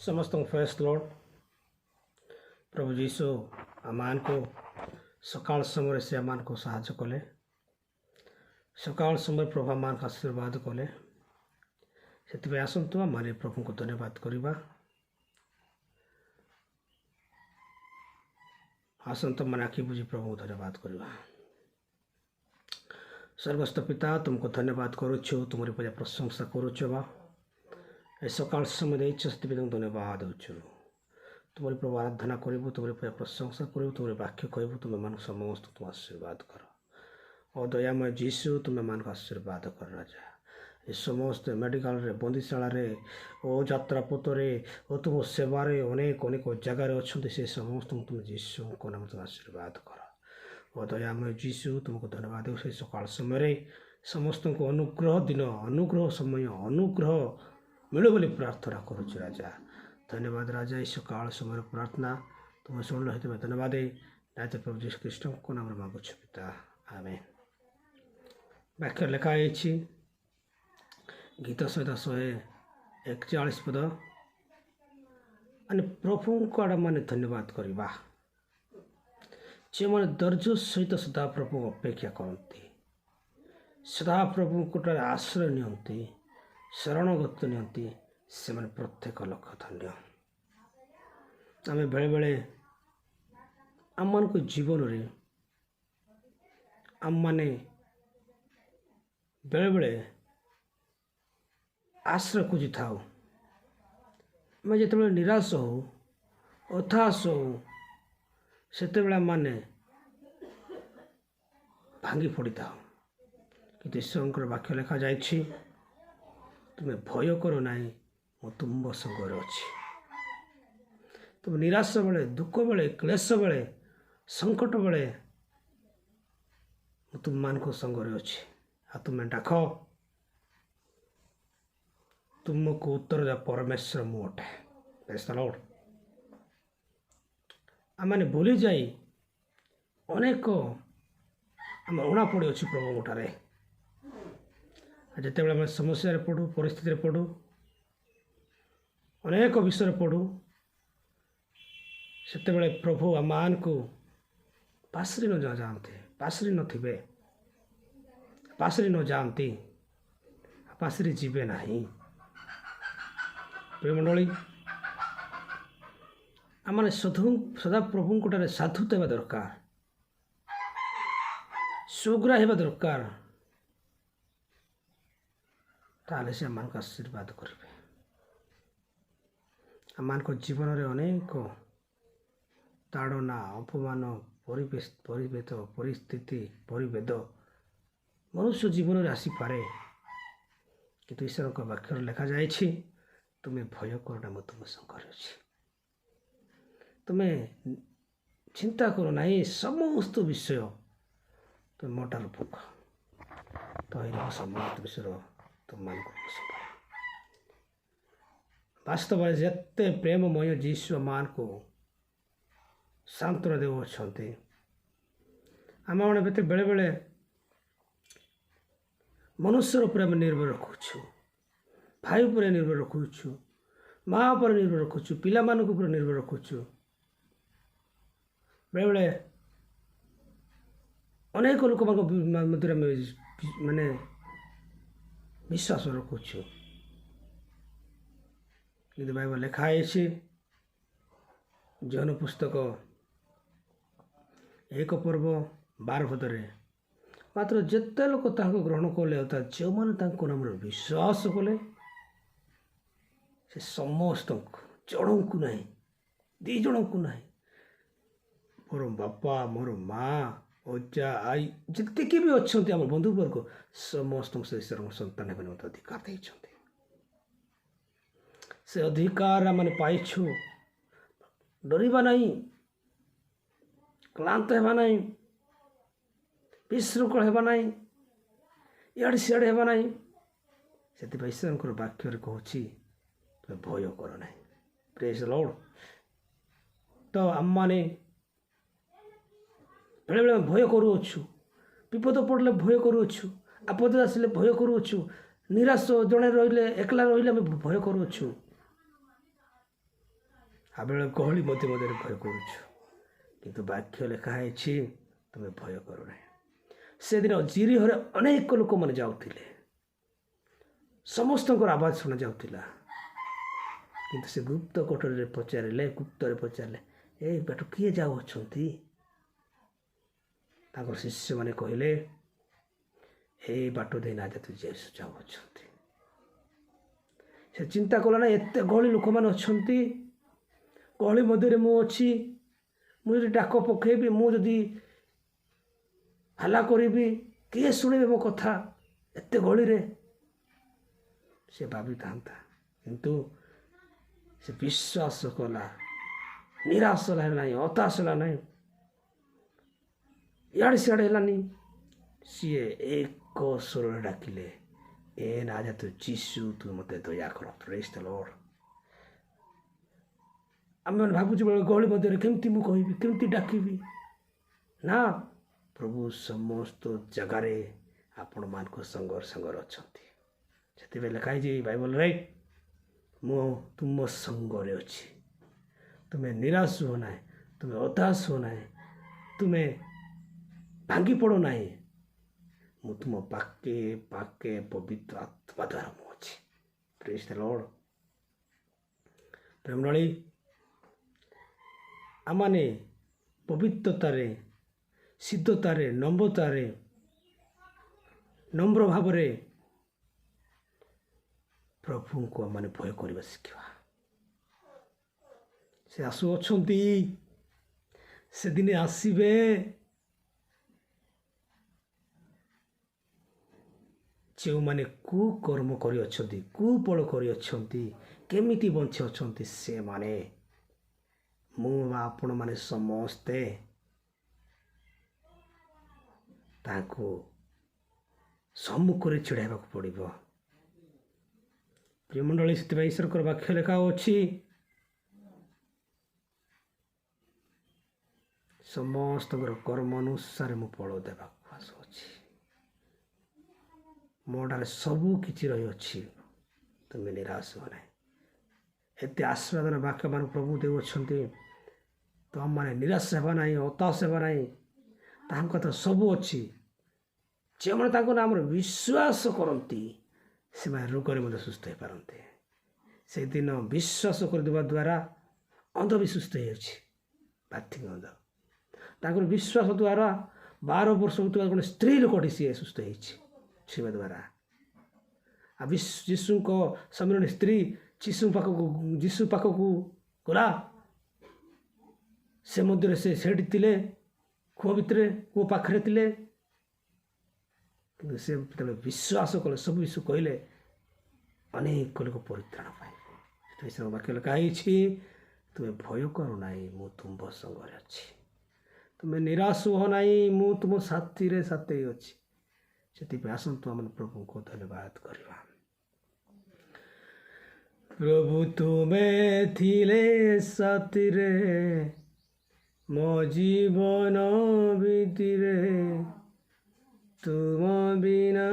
समस्त face Lord प्रभु जीशु आमान को सकाल समय से आमान को साहाଯ୍य कले सकाल समय प्रभु आमान को आशीर्वाद कले से आसतु आम प्रभु को धन्यवाद करवा आसतु मैंने आखि बुझी प्रभु को धन्यवाद करवा। सर्वस्थ पिता तुमको धन्यवाद करुछु तुमरी पूजा प्रशंसा करुछु बा ए सकाल समय देछ तुमको धन्यवाद देछु तुमरी प्रभु आराधना करिबु तुमरी पूजा प्रशंसा करिबु तुमरी वाक्य कहबु तुम मान समस्त तुम आशीर्वाद कर और दयामय जीशु तुम मान आशीर्वाद कर राजा ये समस्त मेडिकल रे बंदीशाला रे ओ यात्रा पथरे ओ तुम सेवारे अनेक अनेक जगार अच्छा से समस्त तुम जीशु को नाम तुम आशीर्वाद कर और दयामय जीशु तुमको धन्यवाद दे से सकाल समय समस्त को अनुग्रह दिन अनुग्रह समय अनुग्रह मिलो बोली प्रार्थना करुच राजा धन्यवाद राजा इस सकाल समय प्रार्थना तुम शुण रही धन्यवाद राजा प्रभु जीशु ख्रीष्ट को नाम मांगुछ पिता आमेन। व्याख्या लिखाई गीत सहित 141 पद माने प्रभु को आड़ माने धन्यवाद करवा जे मैंने धैर्य सहित सदा प्रभु अपेक्षा करती सदा प्रभु कोटार आश्रय नियंती शरणगत नियंती से मैंने प्रत्येक लोक धन्य आम बेले बेले आम मान जीवन रे आम माने बेले बेले आश्रय खोजी था आम जो निराश हो हताश हो से माने भांगी पड़ी था कि ईश्वर वाक्य लिखा जाइए तुम्हें भय कर ना मो तुम संगे अच्छी तुम निराश बेले दुख बेले क्लेश बेले संकट बेले तुम मान को संगे अच्छी आ तुम्हें डाक तुमको उत्तर दे परमेश्वर मुटे लॉर्ड आम भूली जाई अनेक आम उणा पड़ी अच्छी प्रभु गोटारे जिते बड़े समस्या पड़ू परिस्थिति पड़ू अनेक विषय पड़ू से प्रभु आमान को पासरी न जाते पासरी नथिबे पासरी न जाती पासरी जीवे नहीं प्रिय मंडली आम सदा प्रभु कोटारे साधु देवा दरकार सुग्रा हेबा दरकार ताले से आमान को आशीर्वाद करेंगे आमान को जीवन में अनेक ताड़ना अपमान परिवेद परिस्थिति परिवेद मनुष्य जीवन में आसीपे कि ईश्वर वाक्य लिखा जाए तुम्हें भय करना मैं तुम संगे अच्छी तुम्हें चिंता करो ना समस्त विषय तुम मोटार पुख तो समस्त विषय तुम मान वास्तव में जिते प्रेममय जीशु मान को सांत्वना देते आम मैंने बेले बेले मनुष्य उपर आम निर्भर रखुचु भाई उपर निर्भर रखुचु माँ पर निर्भर रखुचु पिला मान उपर निर्भर रखुचु बेले बेले अनेक लोक मध्य माने विश्वास रखुचु कि बाइबल लिखाई जन पुस्तक 1 पर्व 12 पदरे मात्र जिते लोक ग्रहण कले अर्थात जो मैंने नाम विश्वास कले से समस्त जन को ना दी जन को ना मोर बापा मोर माँ अजा आई जितकी भी अच्छा आम बंधुवर्ग समस्त से ईश्वर संतान होने मत अधिकार देते से अधिकार आम पाइछु डरवा नहीं क्लांत होगा नहीं विशृंखल होगा नहीं इे सियाड़े होगा नहीं से ईश्वर वाक्य कहूँ तुम भय कर ना प्रेज लॉर्ड तो आम मैंने बेले बेले भय करुच्छू विपद पड़े भय करुच्छू आपद आसिले भय करुच्छू निराश जड़े रही एकला रही भय करुच्छू ଆବେଳେ ଗହଳି ମଧ୍ୟରେ ଭୟ କରୁଛୁ, କିନ୍ତୁ ବାକ୍ୟ ଲେଖା ହେଇଛି ତୁମେ ଭୟ କର ନାହିଁ। ସେଦିନ ଜିରିହରେ ଅନେକ ଲୋକମାନେ ଯାଉଥିଲେ, ସମସ୍ତଙ୍କର ଆବାଜ ଶୁଣାଯାଉଥିଲା। କିନ୍ତୁ ସେ ଗୁପ୍ତରେ ପଚାରିଲେ, ଏ ବାଟ କିଏ ଯାଉଅଛନ୍ତି? ତାଙ୍କର ଶିଷ୍ୟମାନେ କହିଲେ, ଏଇ ବାଟ ଦେଇ ନାଜାତ ଯୀଶୁ ଯାଉଅଛନ୍ତି। ସେ ଚିନ୍ତା କଲା ନା, ଏତେ ଗହଳି ଲୋକମାନେ ଅଛନ୍ତି, ଗହଳି ମଧ୍ୟରେ ମୁଁ ଅଛି, ମୁଁ ଯଦି ଡାକ ପକାଇବି, ମୁଁ ଯଦି ହାଲା କରିବି, କିଏ ଶୁଣିବେ ମୋ କଥା ଏତେ ଗହଳିରେ? ସେ ଭାବିଥାନ୍ତା, କିନ୍ତୁ ସେ ବିଶ୍ୱାସ କଲା, ନିରାଶ ହେଲା ନାହିଁ, ହତାଶ ହେଲା ନାହିଁ, ଇଆଡ଼େ ସିଆଡ଼େ ହେଲାନି। ସିଏ ଏକ ସ୍ୱରରେ ଡାକିଲେ, ଏ ନାଜାତ ଯୀଶୁ, ତୁ ମୋତେ ଦୟା କର। ପ୍ରେଜ୍ ଦ ଲର୍ଡ। ଆମେମାନେ ଭାବୁଛୁ ବେଳେ ଗହଳି ମଧ୍ୟରେ କେମିତି ମୁଁ କହିବି, କେମିତି ଡାକିବି? ନା, ପ୍ରଭୁ ସମସ୍ତ ଜାଗାରେ ଆପଣମାନଙ୍କ ସଙ୍ଗରେ ଅଛନ୍ତି। ସେଥିପାଇଁ ଲେଖା ହେଇଛି ବାଇବଲରେ, ମୁଁ ତୁମ ସଙ୍ଗରେ ଅଛି। ତୁମେ ନିରାଶ ହୁଅ ନାହିଁ, ତୁମେ ହତାଶ ହୁଅ ନାହିଁ, ତୁମେ ଭାଙ୍ଗି ପଡ଼ ନାହିଁ। ମୁଁ ତୁମ ପାକେ ପବିତ୍ର ଆତ୍ମା ଦ୍ୱାରା ମୁଁ ଅଛି। ପ୍ରେଜ୍ ଦ ଲର୍ଡ। ପ୍ରେମଳୀ, ଆମମାନେ ପବିତ୍ରତାରେ, ସିଦ୍ଧତାରେ, ନମ୍ର ଭାବରେ ପ୍ରଭୁଙ୍କୁ ଆମମାନେ ଭୟ କରିବା ଶିଖିବା। ସେ ଆସୁଅଛନ୍ତି, ସେଦିନେ ଆସିବେ। ଯେଉଁମାନେ କୁକର୍ମ କରିଅଛନ୍ତି, କୁଫଳ କରିଅଛନ୍ତି, କେମିତି ବଞ୍ଚି ଅଛନ୍ତି, ସେମାନେ, ମୁଁ ବା ଆପଣମାନେ ସମସ୍ତେ ତାଙ୍କୁ ସମ୍ମୁଖରେ ଛିଡ଼ାଇବାକୁ ପଡ଼ିବ। ପ୍ରିୟମଣ୍ଡଳୀ, ସେଥିପାଇଁ ଈଶ୍ୱରଙ୍କର ବାକ୍ୟ ଲେଖା ଅଛି, ସମସ୍ତଙ୍କର କର୍ମ ଅନୁସାରେ ମୁଁ ଫଳ ଦେବାକୁ ଆସୁଅଛି। ମୋ ଠାରେ ସବୁ କିଛି ରହିଅଛି, ତୁମେ ନିରାଶ ହୁଅ ନାହିଁ। ଏତେ ଆଶୀର୍ବାଦର ବାକ୍ୟମାନ ପ୍ରଭୁ ଦେଉଅଛନ୍ତି, ତୁମମାନେ ନିରାଶ ହେବା ନାହିଁ, ହତାଶ ହେବା ନାହିଁ। ତାଙ୍କ କଥା ସବୁ ଅଛି। ଯେଉଁମାନେ ତାଙ୍କ ନାମରେ ବିଶ୍ୱାସ କରନ୍ତି, ସେମାନେ ରୋଗରେ ମଧ୍ୟ ସୁସ୍ଥ ହୋଇପାରନ୍ତି। ସେଦିନ ବିଶ୍ୱାସ କରିଦେବା ଦ୍ୱାରା ଅନ୍ଧ ବି ସୁସ୍ଥ ହୋଇଅଛି, ପାର୍ଥିକ ଅନ୍ଧ। ତାଙ୍କର ବିଶ୍ୱାସ ଦ୍ୱାରା 12 ବର୍ଷ ହେଉଥିବା ଗୋଟେ ସ୍ତ୍ରୀ ଲୋକଟି ସିଏ ସୁସ୍ଥ ହେଇଛି ଛୁଇଁବା ଦ୍ୱାରା। ଆଉ ଯୀଶୁଙ୍କ ସମୟରେ ସ୍ତ୍ରୀ ଯୀଶୁ ପାଖକୁ ଗଲା। ସେ ମଧ୍ୟରେ ସେ ସେଇଠି ଥିଲେ, କୂଅ ପାଖରେ ଥିଲେ। କିନ୍ତୁ ସେ ଯେତେବେଳେ ବିଶ୍ୱାସ କଲେ, ସବୁ ବିଷୟ କହିଲେ, ଅନେକ ଲୋକ ପରିତ୍ରାଣ ପାଇଲେ। ସେଥିପାଇଁ ସେ ବାକ୍ୟ ଲେଖା ହେଇଛି, ତୁମେ ଭୟ କର ନାହିଁ, ମୁଁ ତୁମ ସଙ୍ଗରେ ଅଛି। ତୁମେ ନିରାଶ ହୁଅ ନାହିଁ, ମୁଁ ତୁମ ସାଥୀରେ ଅଛି। ସେଥିପାଇଁ ଆସନ୍ତୁ ଆମେ ପ୍ରଭୁଙ୍କୁ ଧନ୍ୟବାଦ କରିବା। ପ୍ରଭୁ ତୁମେ ଥିଲେ ସାଥିରେ, ମୋ ଜୀବନ ଭିତରେ, ତୁମ ବିନା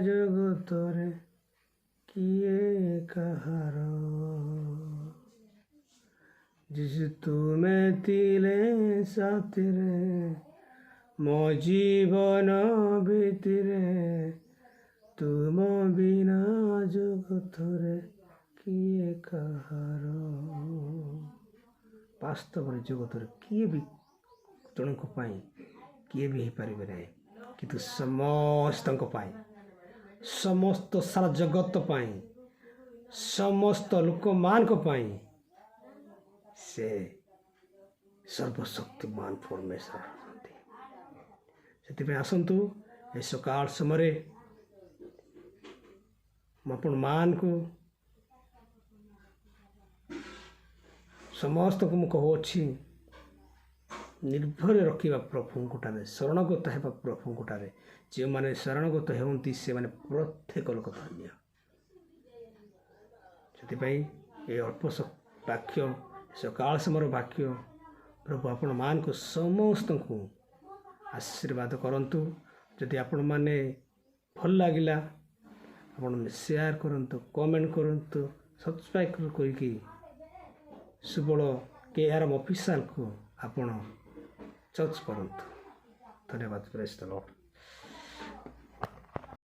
ଜଗତରେ କିଏ କାହାର। ଯିଶୁ ତୁମେ ଥିଲେ ସାଥିରେ, ମୋ ଜୀବନ ଭିତରେ, ତୁମ ବିନା ଜଗତରେ କିଏ କାହାର। ବାସ୍ତବରେ ଜଗତରେ କିଏ ବି ଜଣଙ୍କ ପାଇଁ କିଏ ବି ହେଇପାରିବେ ନାହିଁ, କିନ୍ତୁ ସମସ୍ତଙ୍କ ପାଇଁ, ସମସ୍ତ ସାରା ଜଗତ ପାଇଁ, ସମସ୍ତ ଲୋକମାନଙ୍କ ପାଇଁ ସେ ସର୍ବଶକ୍ତିମାନ ପରମେଶ୍ୱର ଅଛନ୍ତି। ସେଥିପାଇଁ ଆସନ୍ତୁ, ଏ ସକାଳ ସମୟରେ ମୁଁ ଆପଣମାନଙ୍କୁ ସମସ୍ତଙ୍କୁ ମୁଁ କହୁଅଛି, ନିର୍ଭର ରଖିବା ପ୍ରଭୁଙ୍କଠାରେ, ଶରଣଗତ ହେବା ପ୍ରଭୁଙ୍କଠାରେ। ଯେଉଁମାନେ ଶରଣଗତ ହେଉନ୍ତି, ସେମାନେ ପ୍ରତ୍ୟେକ ଲୋକ ଧନ୍ୟ। ସେଥିପାଇଁ ଏ ଅଳ୍ପ ବାକ୍ୟ, ସକାଳ ସମୟର ବାକ୍ୟ ପ୍ରଭୁ ଆପଣମାନଙ୍କୁ ସମସ୍ତଙ୍କୁ ଆଶୀର୍ବାଦ କରନ୍ତୁ। ଯଦି ଆପଣମାନେ ଭଲ ଲାଗିଲା, ଆପଣ ସେୟାର କରନ୍ତୁ, କମେଣ୍ଟ କରନ୍ତୁ, ସବସ୍କ୍ରାଇବ୍ କରିକି ସୁବଳ KRM ଅଫିସିଆଲକୁ ଆପଣ ଚର୍ଚ୍ଚ କରନ୍ତୁ। ଧନ୍ୟବାଦ। ପ୍ରେଜ୍ ଦ ଲର୍ଡ।